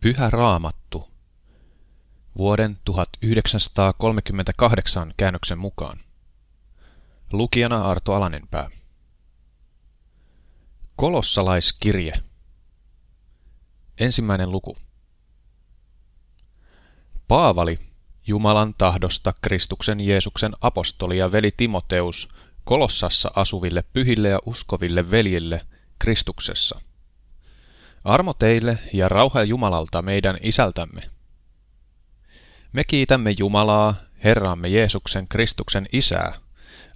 Pyhä Raamattu. Vuoden 1938 käännöksen mukaan. Lukijana Arto Alanenpää. Kolossalaiskirje. 1. luku. Paavali, Jumalan tahdosta Kristuksen Jeesuksen apostoli ja veli Timoteus, Kolossassa asuville pyhille ja uskoville veljille Kristuksessa. Armo teille ja rauha Jumalalta meidän Isältämme. Me kiitämme Jumalaa, Herramme Jeesuksen Kristuksen Isää,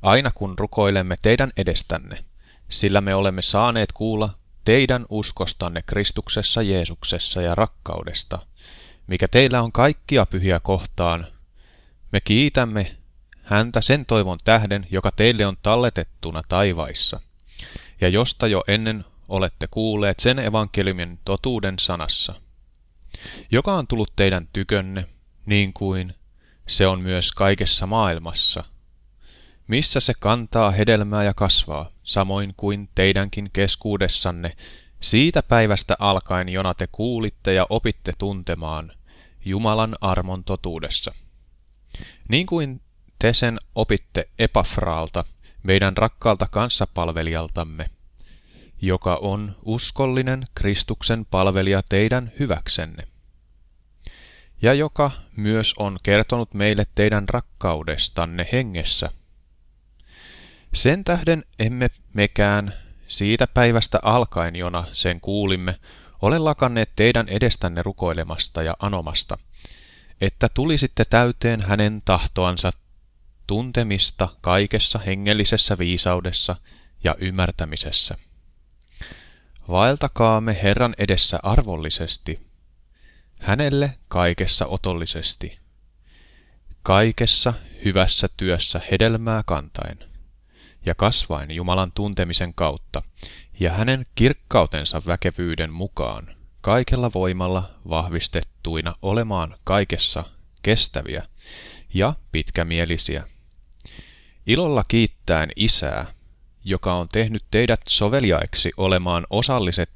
aina kun rukoilemme teidän edestänne, sillä me olemme saaneet kuulla teidän uskostanne Kristuksessa Jeesuksessa ja rakkaudesta, mikä teillä on kaikkia pyhiä kohtaan. Me kiitämme häntä sen toivon tähden, joka teille on talletettuna taivaissa, ja josta jo ennen olette kuulleet sen evankeliumin totuuden sanassa, joka on tullut teidän tykönne, niin kuin se on myös kaikessa maailmassa, missä se kantaa hedelmää ja kasvaa, samoin kuin teidänkin keskuudessanne, siitä päivästä alkaen, jona te kuulitte ja opitte tuntemaan Jumalan armon totuudessa. Niin kuin te sen opitte Epafraalta, meidän rakkaalta kanssapalvelijaltamme, joka on uskollinen Kristuksen palvelija teidän hyväksenne, ja joka myös on kertonut meille teidän rakkaudestanne hengessä. Sen tähden emme mekään siitä päivästä alkaen, jona sen kuulimme, ole lakanneet teidän edestänne rukoilemasta ja anomasta, että tulisitte täyteen hänen tahtoansa tuntemista kaikessa hengellisessä viisaudessa ja ymmärtämisessä. Vaeltakaamme Herran edessä arvollisesti, hänelle kaikessa otollisesti, kaikessa hyvässä työssä hedelmää kantaen ja kasvaen Jumalan tuntemisen kautta ja hänen kirkkautensa väkevyyden mukaan, kaikella voimalla vahvistettuina olemaan kaikessa kestäviä ja pitkämielisiä. Ilolla kiittäen Isää, joka on tehnyt teidät soveliaiksi olemaan osalliset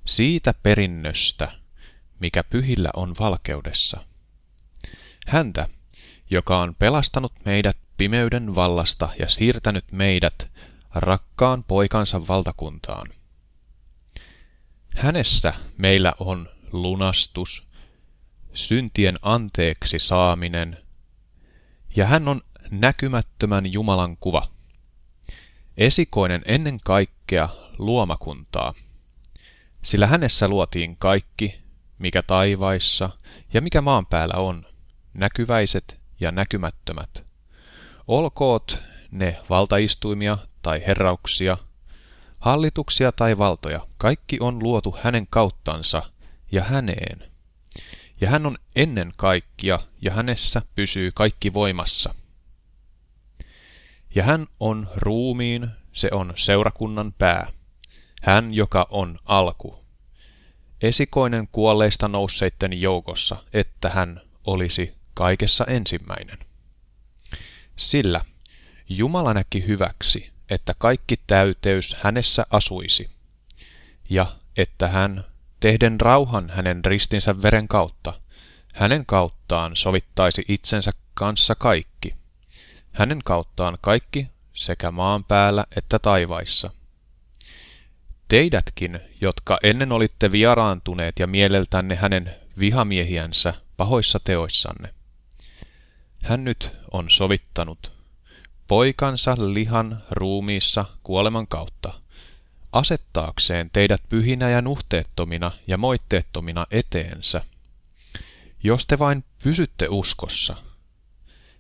siitä perinnöstä, mikä pyhillä on valkeudessa. Häntä, joka on pelastanut meidät pimeyden vallasta ja siirtänyt meidät rakkaan poikansa valtakuntaan. Hänessä meillä on lunastus, syntien anteeksi saaminen, ja hän on näkymättömän Jumalan kuva, esikoinen ennen kaikkea luomakuntaa, sillä hänessä luotiin kaikki, mikä taivaissa ja mikä maan päällä on, näkyväiset ja näkymättömät. Olkoot ne valtaistuimia tai herrauksia, hallituksia tai valtoja, kaikki on luotu hänen kauttansa ja häneen. Ja hän on ennen kaikkia, ja hänessä pysyy kaikki voimassa. Ja hän on ruumiin, se on seurakunnan pää, hän joka on alku, esikoinen kuolleista nousseitten joukossa, että hän olisi kaikessa ensimmäinen. Sillä Jumala näki hyväksi, että kaikki täyteys hänessä asuisi, ja että hän, tehden rauhan hänen ristinsä veren kautta, hänen kauttaan sovittaisi itsensä kanssa kaikki, hänen kauttaan kaikki sekä maan päällä että taivaissa. Teidätkin, jotka ennen olitte vieraantuneet ja mieleltänne hänen vihamiehiänsä pahoissa teoissanne, hän nyt on sovittanut poikansa lihan ruumiissa kuoleman kautta, asettaakseen teidät pyhinä ja nuhteettomina ja moitteettomina eteensä, jos te vain pysytte uskossa,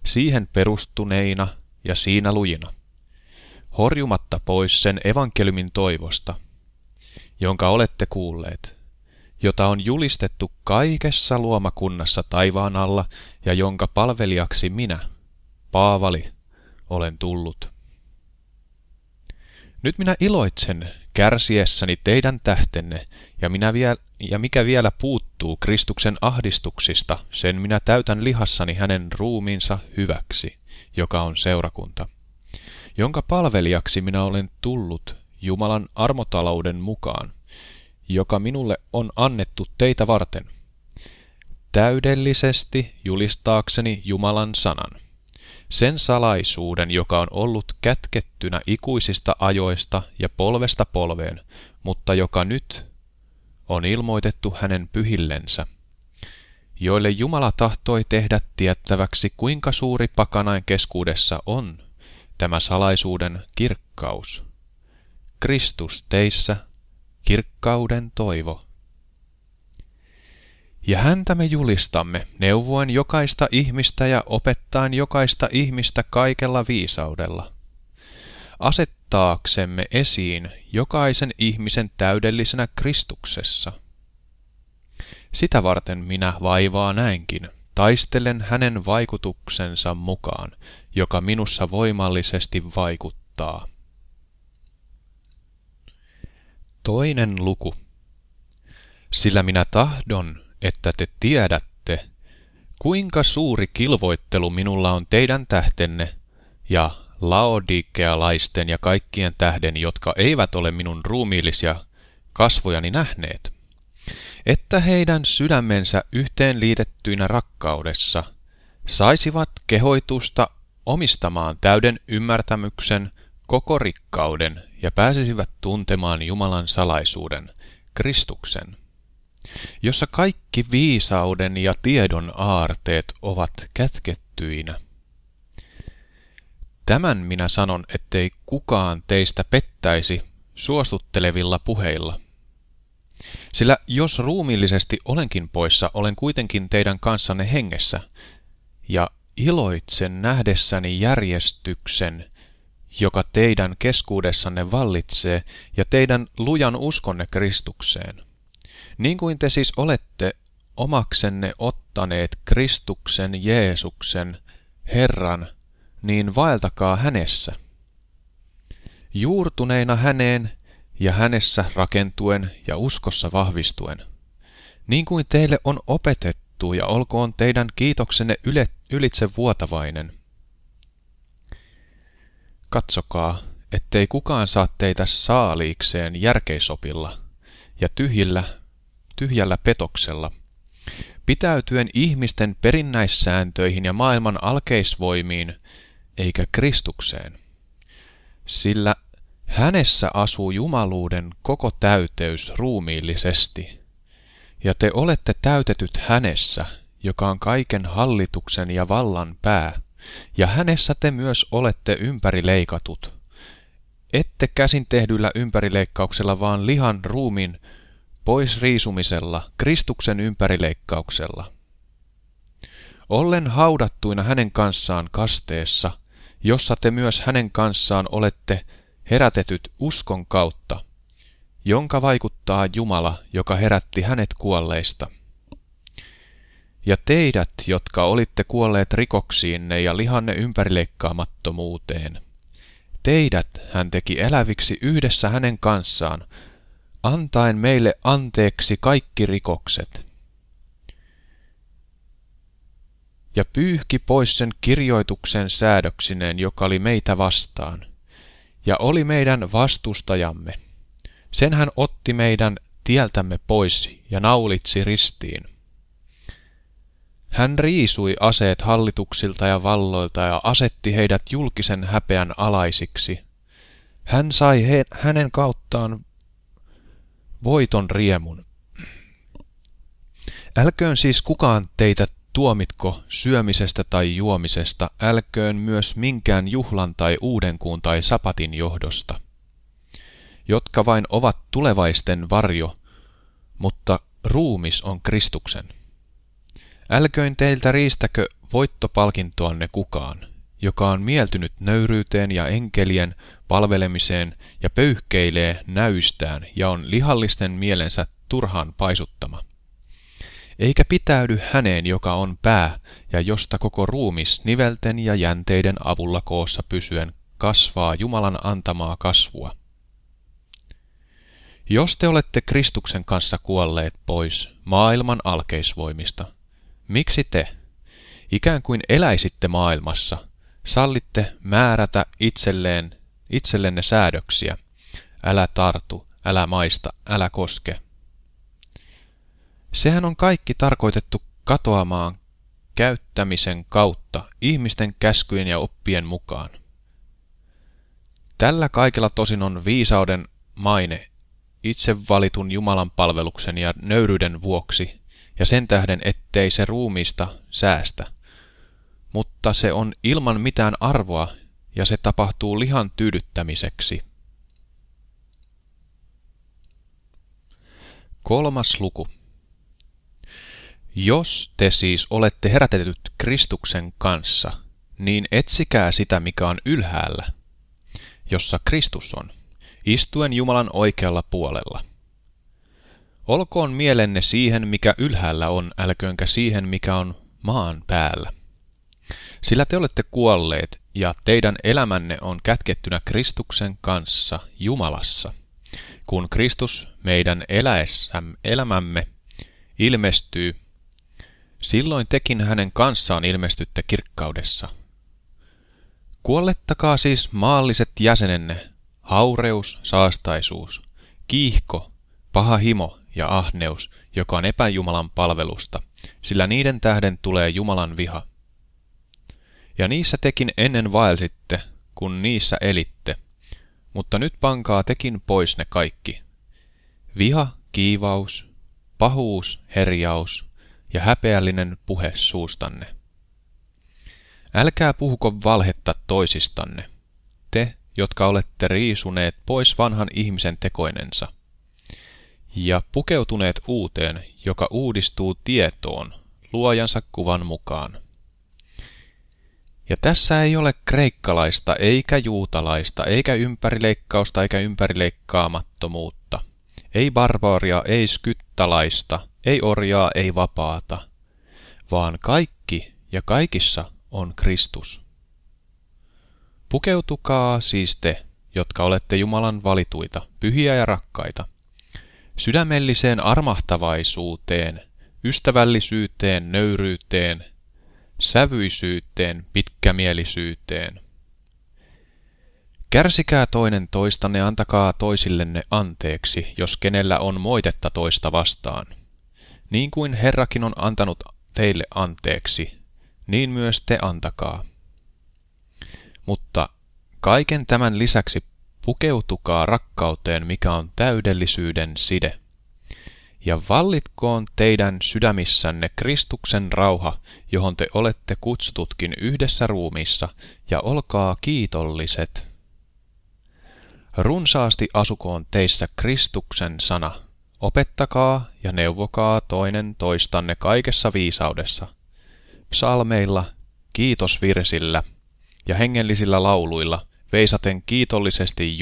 siihen perustuneina ja siinä lujina, horjumatta pois sen evankeliumin toivosta, jonka olette kuulleet, jota on julistettu kaikessa luomakunnassa taivaan alla ja jonka palvelijaksi minä, Paavali, olen tullut. Nyt minä iloitsen kärsiessäni teidän tähtenne, ja mikä vielä puuttuu Kristuksen ahdistuksista, sen minä täytän lihassani hänen ruumiinsa hyväksi, joka on seurakunta, jonka palvelijaksi minä olen tullut Jumalan armotalouden mukaan, joka minulle on annettu teitä varten, täydellisesti julistaakseni Jumalan sanan, sen salaisuuden, joka on ollut kätkettynä ikuisista ajoista ja polvesta polveen, mutta joka nyt on ilmoitettu hänen pyhillensä, joille Jumala tahtoi tehdä tiettäväksi, kuinka suuri pakanain keskuudessa on tämä salaisuuden kirkkaus. Kristus teissä, kirkkauden toivo. Ja häntä me julistamme, neuvoen jokaista ihmistä ja opettaen jokaista ihmistä kaikella viisaudella, asettaaksemme esiin jokaisen ihmisen täydellisenä Kristuksessa. Sitä varten minä vaivaa näinkin, taistelen hänen vaikutuksensa mukaan, joka minussa voimallisesti vaikuttaa. 2. luku. Sillä minä tahdon, että te tiedätte, kuinka suuri kilvoittelu minulla on teidän tähtenne ja laodikealaisten ja kaikkien tähden, jotka eivät ole minun ruumiillisia kasvojani nähneet, että heidän sydämensä yhteenliitettyinä rakkaudessa saisivat kehoitusta omistamaan täyden ymmärtämyksen koko rikkauden ja pääsisivät tuntemaan Jumalan salaisuuden, Kristuksen, jossa kaikki viisauden ja tiedon aarteet ovat kätkettyinä. Tämän minä sanon, ettei kukaan teistä pettäisi suostuttelevilla puheilla. Sillä jos ruumiillisesti olenkin poissa, olen kuitenkin teidän kanssanne hengessä, ja iloitsen nähdessäni järjestyksen, joka teidän keskuudessanne vallitsee, ja teidän lujan uskonne Kristukseen. Niin kuin te siis olette omaksenne ottaneet Kristuksen Jeesuksen, Herran, niin vaeltakaa hänessä. Juurtuneina häneen ja hänessä rakentuen ja uskossa vahvistuen, niin kuin teille on opetettu, ja olkoon teidän kiitoksenne ylitse vuotavainen. Katsokaa, ettei kukaan saa teitä saaliikseen järkeisopilla ja tyhjällä petoksella, pitäytyen ihmisten perinnäissääntöihin ja maailman alkeisvoimiin, eikä Kristukseen. Sillä hänessä asuu jumaluuden koko täyteys ruumiillisesti, ja te olette täytetyt hänessä, joka on kaiken hallituksen ja vallan pää, ja hänessä te myös olette ympärileikatut, ette käsin tehdyllä ympärileikkauksella, vaan lihan ruumiin pois riisumisella, Kristuksen ympärileikkauksella. Ollen haudattuina hänen kanssaan kasteessa, jossa te myös hänen kanssaan olette herätetyt uskon kautta, jonka vaikuttaa Jumala, joka herätti hänet kuolleista. Ja teidät, jotka olitte kuolleet rikoksiinne ja lihanne ympärileikkaamattomuuteen, teidät hän teki eläviksi yhdessä hänen kanssaan, antaen meille anteeksi kaikki rikokset. Ja pyyhki pois sen kirjoituksen säädöksineen, joka oli meitä vastaan, ja oli meidän vastustajamme. Sen hän otti meidän tieltämme pois ja naulitsi ristiin. Hän riisui aseet hallituksilta ja valloilta ja asetti heidät julkisen häpeän alaisiksi. Hän sai hänen kauttaan voiton riemun. Älköön siis kukaan teitä tuomitko syömisestä tai juomisesta, älköön myös minkään juhlan tai uudenkuun tai sapatin johdosta, jotka vain ovat tulevaisten varjo, mutta ruumis on Kristuksen. Älköön teiltä riistäkö voittopalkintoanne kukaan, joka on mieltynyt nöyryyteen ja enkelien palvelemiseen ja pöyhkeilee näystään ja on lihallisten mielensä turhaan paisuttama. Eikä pitäydy häneen, joka on pää ja josta koko ruumis nivelten ja jänteiden avulla koossa pysyen kasvaa Jumalan antamaa kasvua. Jos te olette Kristuksen kanssa kuolleet pois maailman alkeisvoimista, miksi te, ikään kuin eläisitte maailmassa, sallitte määrätä itsellenne säädöksiä, älä tartu, älä maista, älä koske? Sehän on kaikki tarkoitettu katoamaan käyttämisen kautta ihmisten käskyjen ja oppien mukaan. Tällä kaikella tosin on viisauden maine itse valitun Jumalan palveluksen ja nöyryyden vuoksi, ja sen tähden ettei se ruumiista säästä, mutta se on ilman mitään arvoa, ja se tapahtuu lihan tyydyttämiseksi. 3. luku. Jos te siis olette herätetyt Kristuksen kanssa, niin etsikää sitä, mikä on ylhäällä, jossa Kristus on, istuen Jumalan oikealla puolella. Olkoon mielenne siihen, mikä ylhäällä on, älköönkä siihen, mikä on maan päällä. Sillä te olette kuolleet, ja teidän elämänne on kätkettynä Kristuksen kanssa Jumalassa, kun Kristus meidän elämämme ilmestyy. Silloin tekin hänen kanssaan ilmestytte kirkkaudessa. Kuollettakaa siis maalliset jäsenenne, haureus, saastaisuus, kiihko, paha himo ja ahneus, joka on epäjumalan palvelusta, sillä niiden tähden tulee Jumalan viha. Ja niissä tekin ennen vaelsitte, kun niissä elitte, mutta nyt pankaa tekin pois ne kaikki. Viha, kiivaus, pahuus, herjaus ja häpeällinen puhe suustanne. Älkää puhuko valhetta toisistanne, te, jotka olette riisuneet pois vanhan ihmisen tekoinensa, ja pukeutuneet uuteen, joka uudistuu tietoon, luojansa kuvan mukaan. Ja tässä ei ole kreikkalaista, eikä juutalaista, eikä ympärileikkausta, eikä ympärileikkaamattomuutta, ei barbaaria, ei skyttalaista, ei orjaa, ei vapaata, vaan kaikki ja kaikissa on Kristus. Pukeutukaa siis te, jotka olette Jumalan valituita, pyhiä ja rakkaita, sydämelliseen armahtavaisuuteen, ystävällisyyteen, nöyryyteen, sävyisyyteen, pitkämielisyyteen. Kärsikää toinen toistanne, antakaa toisillenne anteeksi, jos kenellä on moitetta toista vastaan. Niin kuin Herrakin on antanut teille anteeksi, niin myös te antakaa. Mutta kaiken tämän lisäksi pukeutukaa rakkauteen, mikä on täydellisyyden side. Ja vallitkoon teidän sydämissänne Kristuksen rauha, johon te olette kutsututkin yhdessä ruumiissa, ja olkaa kiitolliset. Runsaasti asukoon teissä Kristuksen sana. Opettakaa ja neuvokaa toinen toistanne kaikessa viisaudessa, psalmeilla, kiitosvirsillä ja hengellisillä lauluilla, veisaten kiitollisesti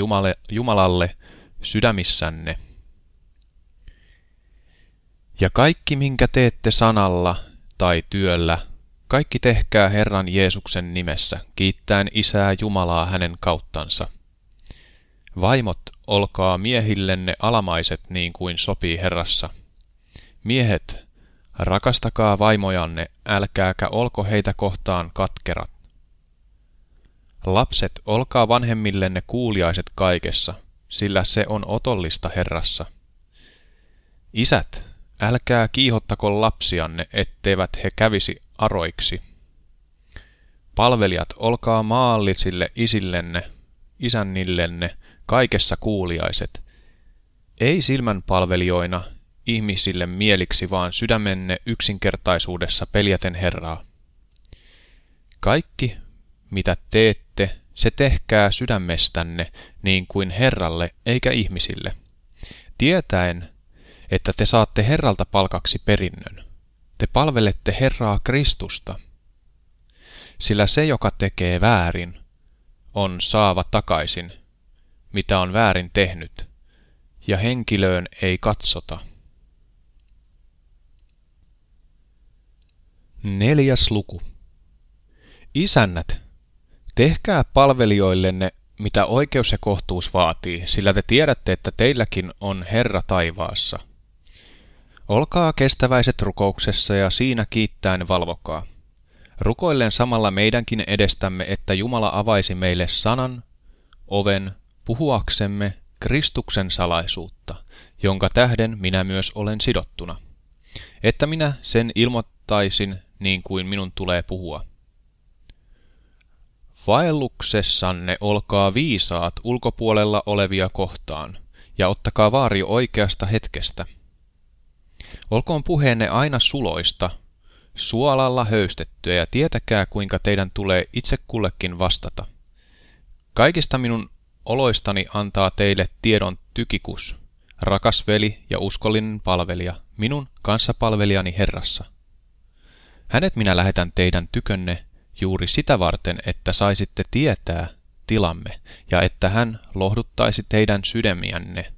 Jumalalle sydämissänne. Ja kaikki, minkä teette sanalla tai työllä, kaikki tehkää Herran Jeesuksen nimessä, kiittäen Isää Jumalaa hänen kauttansa. Vaimot, olkaa miehillenne alamaiset niin kuin sopii Herrassa. Miehet, rakastakaa vaimojanne, älkääkä olko heitä kohtaan katkerat. Lapset, olkaa vanhemmillenne kuuliaiset kaikessa, sillä se on otollista Herrassa. Isät, älkää kiihottako lapsianne, etteivät he kävisi aroiksi. Palvelijat, olkaa maallisille isillenne, isännillenne, kaikessa kuuliaiset, ei silmänpalvelijoina ihmisille mieliksi, vaan sydämenne yksinkertaisuudessa peljäten Herraa. Kaikki, mitä teette, se tehkää sydämestänne niin kuin Herralle eikä ihmisille, tietäen, että te saatte Herralta palkaksi perinnön. Te palvelette Herraa Kristusta, sillä se, joka tekee väärin, on saava takaisin, mitä on väärin tehnyt, ja henkilöön ei katsota. 4. luku. Isännät, tehkää palvelijoillenne, mitä oikeus ja kohtuus vaatii, sillä te tiedätte, että teilläkin on Herra taivaassa. Olkaa kestäväiset rukouksessa ja siinä kiittäen valvokaa. Rukoillen samalla meidänkin edestämme, että Jumala avaisi meille sanan, oven, puhuaksemme Kristuksen salaisuutta, jonka tähden minä myös olen sidottuna, että minä sen puhuttaisin niin kuin minun tulee puhua. Vaelluksessanne olkaa viisaat ulkopuolella olevia kohtaan, ja ottakaa vaari oikeasta hetkestä. Olkoon puheenne aina suloista, suolalla höystettyä, ja tietäkää, kuinka teidän tulee itse kullekin vastata. Kaikista minun oloistani antaa teille tiedon Tykikus, rakas veli ja uskollinen palvelija, minun kanssapalvelijani Herrassa. Hänet minä lähetän teidän tykönne juuri sitä varten, että saisitte tietää tilamme, ja että hän lohduttaisi teidän sydämiänne.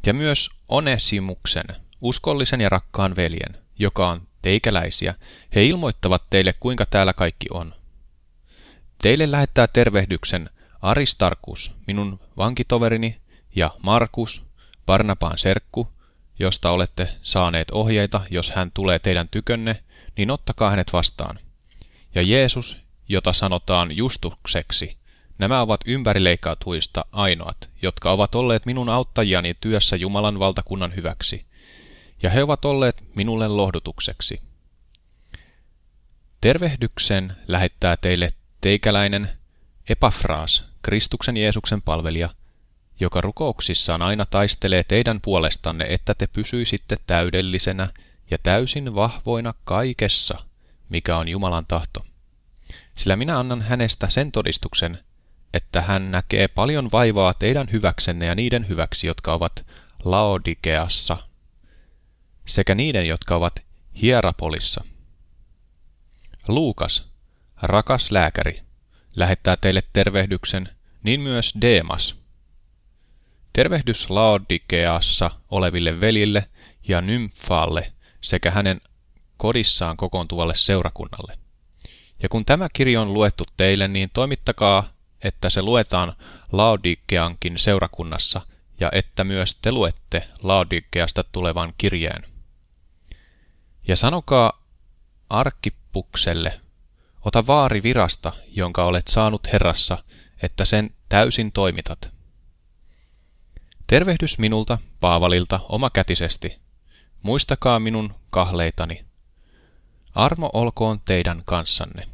Ja myös Onesimuksen, uskollisen ja rakkaan veljen, joka on teikäläisiä, he ilmoittavat teille, kuinka täällä kaikki on. Teille lähettää tervehdyksen Aristarkus, minun vankitoverini, ja Markus, Barnabaan serkku, josta olette saaneet ohjeita, jos hän tulee teidän tykönne, niin ottakaa hänet vastaan. Ja Jeesus, jota sanotaan Justukseksi, nämä ovat ympärileikkaatuista ainoat, jotka ovat olleet minun auttajiani työssä Jumalan valtakunnan hyväksi, ja he ovat olleet minulle lohdutukseksi. Tervehdyksen lähettää teille teikäläinen Epafraas, Kristuksen Jeesuksen palvelija, joka rukouksissaan aina taistelee teidän puolestanne, että te pysyisitte täydellisenä ja täysin vahvoina kaikessa, mikä on Jumalan tahto. Sillä minä annan hänestä sen todistuksen, että hän näkee paljon vaivaa teidän hyväksenne ja niiden hyväksi, jotka ovat Laodikeassa, sekä niiden, jotka ovat Hierapolissa. Luukas, rakas lääkäri, lähettää teille tervehdyksen, niin myös Deemas. Tervehdys Laodikeassa oleville veljille ja Nymfaalle sekä hänen kodissaan kokoontuvalle seurakunnalle. Ja kun tämä kirja on luettu teille, niin toimittakaa, että se luetaan Laodikeankin seurakunnassa, ja että myös te luette Laodikeasta tulevan kirjeen. Ja sanokaa Arkippukselle, ota vaari virasta, jonka olet saanut Herrassa, että sen täysin toimitat. Tervehdys minulta, Paavalilta, omakätisesti. Muistakaa minun kahleitani. Armo olkoon teidän kanssanne.